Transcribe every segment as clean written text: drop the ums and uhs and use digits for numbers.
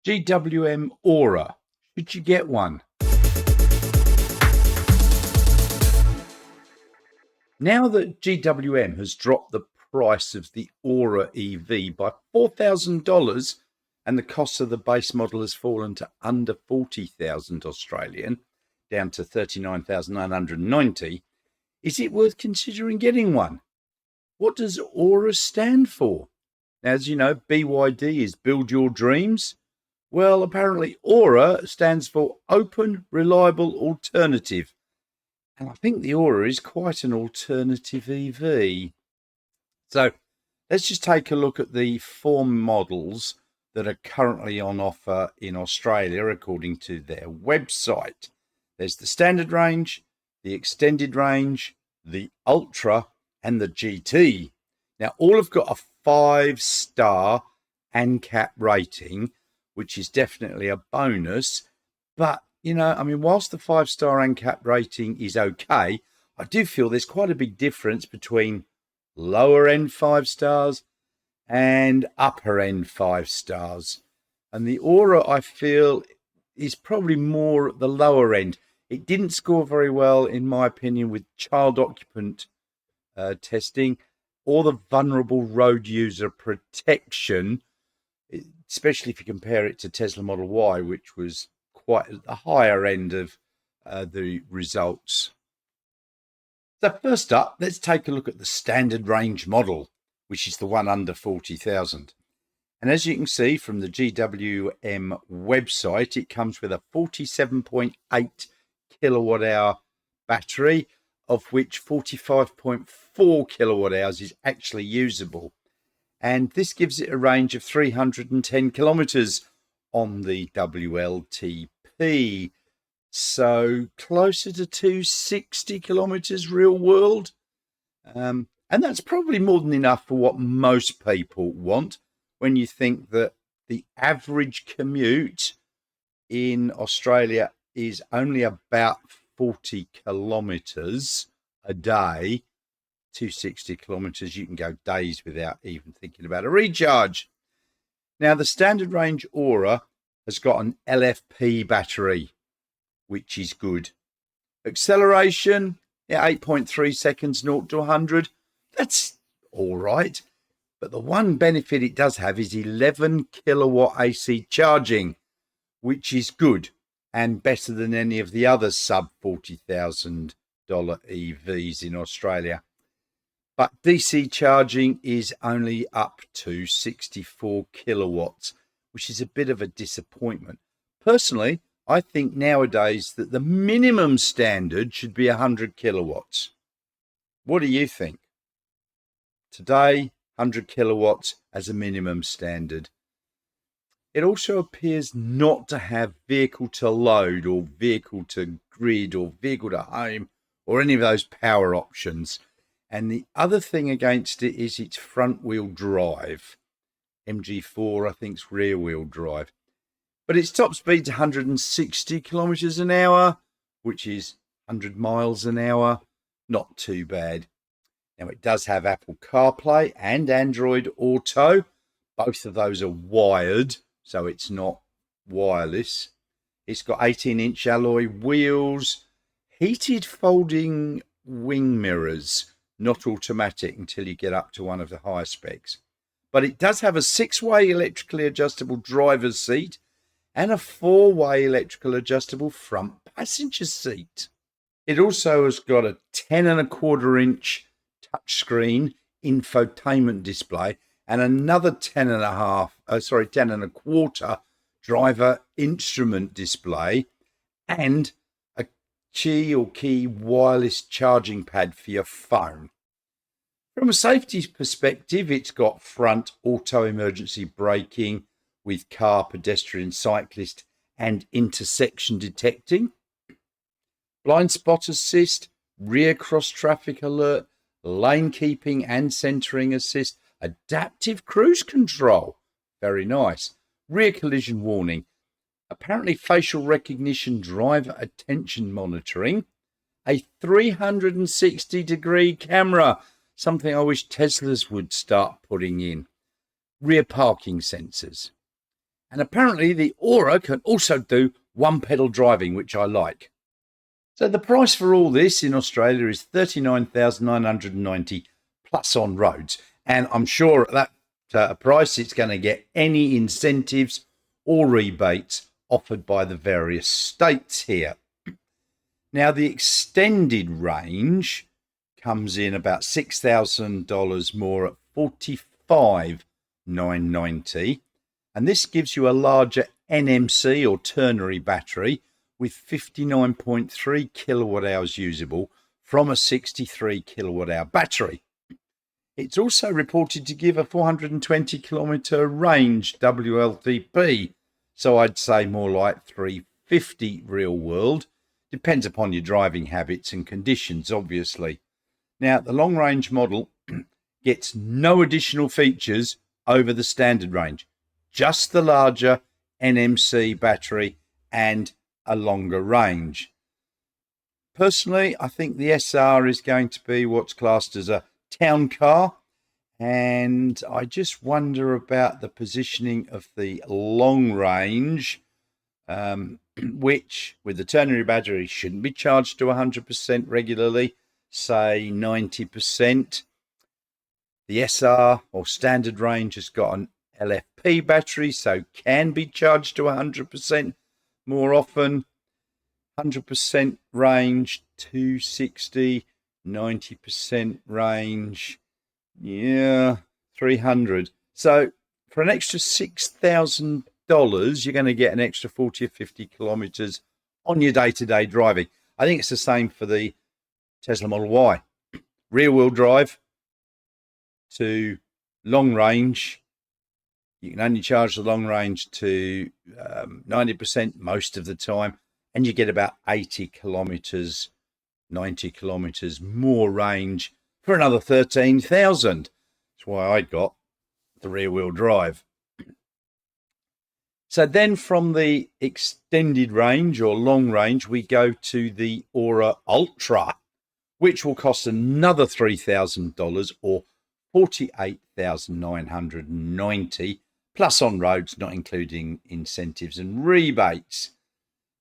GWM Ora. Should you get one? Now that GWM has dropped the price of the Ora EV by $4,000 and the cost of the base model has fallen to under 40,000 Australian, down to 39,990, is it worth considering getting one? What does Ora stand for? As you know, BYD is Build Your Dreams. Well, apparently Ora stands for Open Reliable Alternative. And I think the Ora is quite an alternative EV. So let's just take a look at the four models that are currently on offer in Australia according to their website. There's the standard range, the extended range, the Ultra, and the GT. Now, all have got a 5-star ANCAP rating, which is definitely a bonus. But, whilst the 5-star ANCAP rating is okay, I do feel there's quite a big difference between lower end 5 stars and upper end 5 stars. And the Ora, I feel, is probably more at the lower end. It didn't score very well, in my opinion, with child occupant testing or the vulnerable road user protection, especially if you compare it to Tesla Model Y, which was quite at the higher end of the results. So first up, let's take a look at the standard range model, which is the one under 40,000. And as you can see from the GWM website, it comes with a 47.8 kilowatt hour battery, of which 45.4 kilowatt hours is actually usable. And this gives it a range of 310 kilometers on the WLTP. So closer to 260 kilometers real world. And that's probably more than enough for what most people want when you think that the average commute in Australia is only about 40 kilometers a day. 260 kilometers, you can go days without even thinking about a recharge. Now, the standard range Ora has got an LFP battery, which is good. Acceleration, 8.3 seconds, 0 to 100. That's all right. But the one benefit it does have is 11 kilowatt AC charging, which is good and better than any of the other sub $40,000 EVs in Australia. But DC charging is only up to 64 kilowatts, which is a bit of a disappointment. Personally, I think nowadays that the minimum standard should be 100 kilowatts. What do you think? Today, 100 kilowatts as a minimum standard. It also appears not to have vehicle to load or vehicle to grid or vehicle to home or any of those power options. And the other thing against it is its front wheel drive. MG4, I think, is rear wheel drive. But its top speed's 160 kilometers an hour, which is 100 miles an hour. Not too bad. Now, it does have Apple CarPlay and Android Auto. Both of those are wired, so it's not wireless. It's got 18-inch alloy wheels, heated folding wing mirrors, not automatic until you get up to one of the higher specs. But it does have a 6-way electrically adjustable driver's seat and a 4-way electrical adjustable front passenger seat. It also has got a 10.25-inch touchscreen infotainment display and another 10.25 driver instrument display and a key wireless charging pad for your phone. From a safety perspective, it's got front auto emergency braking with car, pedestrian, cyclist and intersection detecting, blind spot assist, rear cross traffic alert, lane keeping and centering assist, adaptive cruise control, very nice, rear collision warning, apparently facial recognition driver attention monitoring, a 360-degree camera, something I wish Teslas would start putting in, rear parking sensors. And apparently the Ora can also do one pedal driving, which I like. So the price for all this in Australia is $39,990 plus on roads. And I'm sure at that price, it's going to get any incentives or rebates offered by the various states here. Now, the extended range comes in about $6,000 more at $45,990. And this gives you a larger NMC or ternary battery with 59.3 kilowatt hours usable from a 63 kilowatt hour battery. It's also reported to give a 420 kilometer range WLTP, so I'd say more like 350 real world. Depends upon your driving habits and conditions, obviously. Now, the long range model gets no additional features over the standard range, just the larger NMC battery and a longer range. Personally, I think the SR is going to be what's classed as a town car, and I just wonder about the positioning of the long range, which with the ternary battery shouldn't be charged to 100% regularly, say 90%. The SR or standard range has got an LFP battery, so can be charged to 100% more often. 100% range, 260, 90% range, 300. So for an extra $6,000, you're going to get an extra 40 or 50 kilometers on your day-to-day driving. I think it's the same for the Tesla Model Y. Rear-wheel drive to long range. You can only charge the long range to 90% most of the time, and you get about 80 kilometers, 90 kilometers more range for another 13,000. That's why I got the rear-wheel drive. So then from the extended range or long range, we go to the Ora Ultra, which will cost another $3,000 or $48,990 plus on roads, not including incentives and rebates.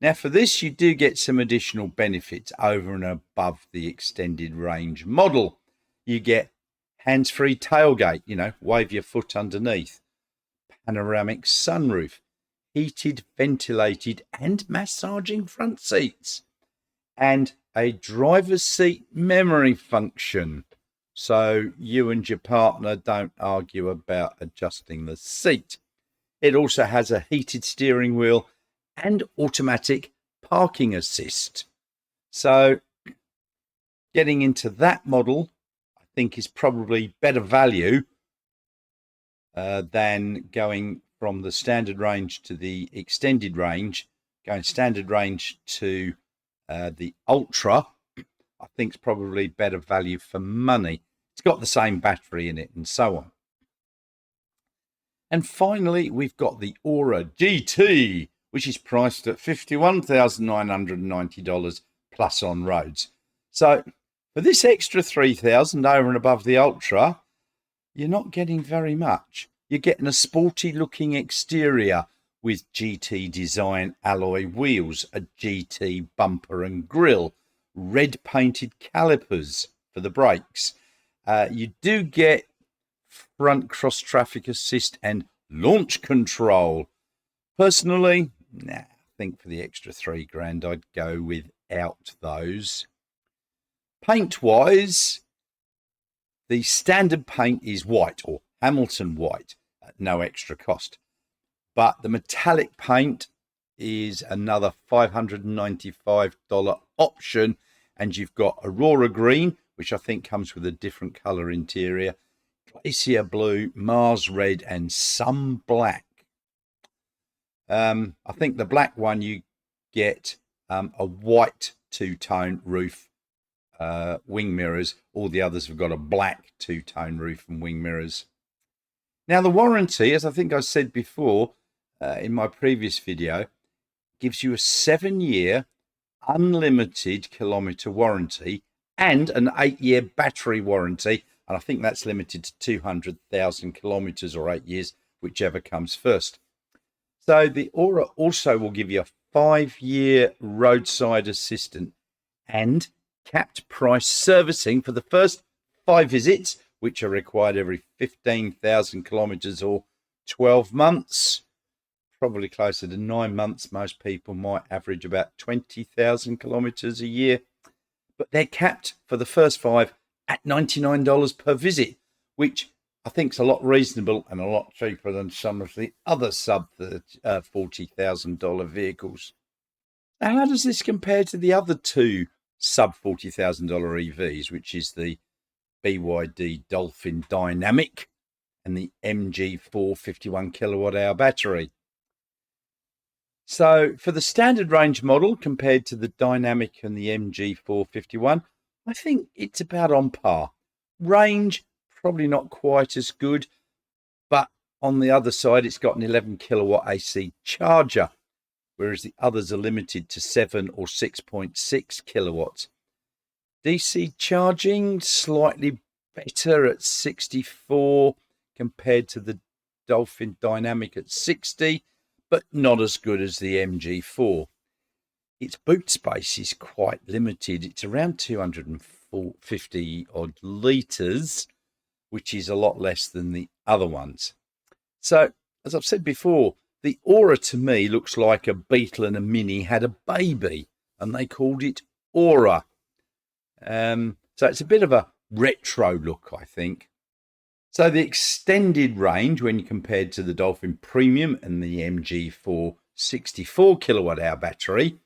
Now, for this, you do get some additional benefits over and above the extended range model. You get hands-free tailgate, wave your foot underneath, panoramic sunroof, heated, ventilated and massaging front seats, and a driver's seat memory function, so you and your partner don't argue about adjusting the seat. It also has a heated steering wheel and automatic parking assist. So getting into that model, I think, is probably better value than going from the standard range to the extended range. Going standard range to the Ultra, I think, is probably better value for money. It's got the same battery in it and so on. And finally, we've got the Ora GT, which is priced at $51,990 plus on roads. So for this extra $3,000 over and above the Ultra, you're not getting very much. You're getting a sporty looking exterior with GT design alloy wheels, a GT bumper and grille, red painted calipers for the brakes. You do get front cross traffic assist and launch control. Personally, I think for the extra $3,000, I'd go without those. Paint wise, the standard paint is white or Hamilton white at no extra cost. But the metallic paint is another $595 option. And you've got Aurora green, which I think comes with a different color interior, glacier blue, Mars red, and some black. I think the black one, you get a white two-tone roof, wing mirrors. All the others have got a black two-tone roof and wing mirrors. Now, the warranty, as I think I said before in my previous video, gives you a 7-year unlimited kilometer warranty and an 8-year battery warranty. And I think that's limited to 200,000 kilometers or 8 years, whichever comes first. So the Ora also will give you a 5-year roadside assistant and capped price servicing for the first 5 visits, which are required every 15,000 kilometres or 12 months. Probably closer to 9 months. Most people might average about 20,000 kilometres a year. But they're capped for the first 5 at $99 per visit, which I think is a lot reasonable and a lot cheaper than some of the other sub $40,000 vehicles. Now, how does this compare to the other 2 sub $40,000 EVs, which is the BYD Dolphin Dynamic and the MG4 51 kilowatt hour battery? So for the standard range model compared to the Dynamic and the MG451, I think it's about on par. Range, probably not quite as good, but on the other side, it's got an 11 kilowatt AC charger, whereas the others are limited to 7 or 6.6 kilowatts. DC charging, slightly better at 64 compared to the Dolphin Dynamic at 60, but not as good as the MG4. Its boot space is quite limited. It's around 250 odd litres, which is a lot less than the other ones. So, as I've said before, the Ora to me looks like a Beetle and a Mini had a baby, and they called it Ora. So it's a bit of a retro look, I think. So the extended range, when compared to the Dolphin Premium and the MG4 64 kilowatt hour battery,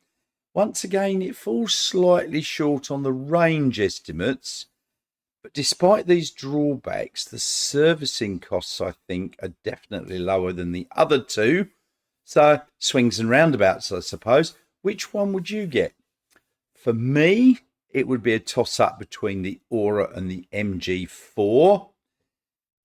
once again, it falls slightly short on the range estimates. But despite these drawbacks, the servicing costs, I think, are definitely lower than the other 2. So swings and roundabouts, I suppose. Which one would you get? For me, it would be a toss-up between the Ora and the MG4.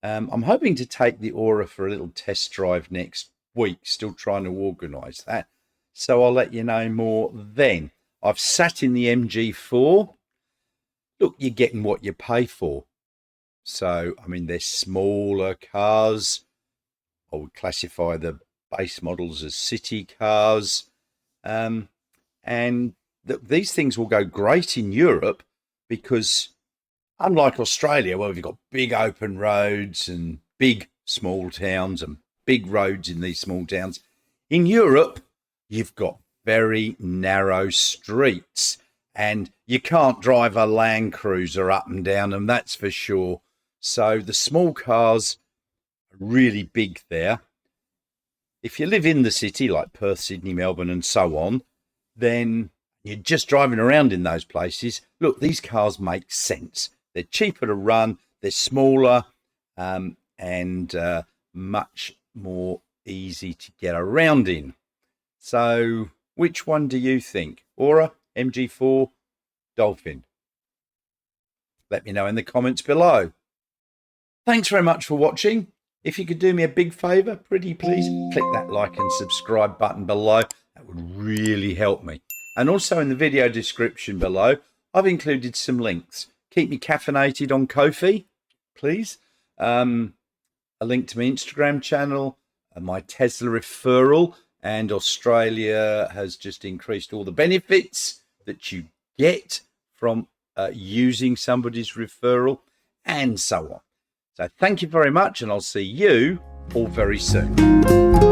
I'm hoping to take the Ora for a little test drive next week, still trying to organise that. So I'll let you know more then. I've sat in the MG4. Look, you're getting what you pay for. So, I mean, they're smaller cars. I would classify the base models as city cars. And these things will go great in Europe because unlike Australia, where we've got big open roads and big small towns and big roads in these small towns, in Europe, you've got very narrow streets and you can't drive a Land Cruiser up and down them, that's for sure. So the small cars are really big there. If you live in the city, like Perth, Sydney, Melbourne and so on, then you're just driving around in those places. Look, these cars make sense. They're cheaper to run, they're smaller, and much more easy to get around in. So which one do you think? Ora, MG4, Dolphin? Let me know in the comments below. Thanks very much for watching. If you could do me a big favour, pretty please, click that like and subscribe button below. That would really help me. And also in the video description below, I've included some links. Keep me caffeinated on Ko-fi, please. A link to my Instagram channel, my Tesla referral, and Australia has just increased all the benefits that you get from using somebody's referral, and so on. So thank you very much, and I'll see you all very soon.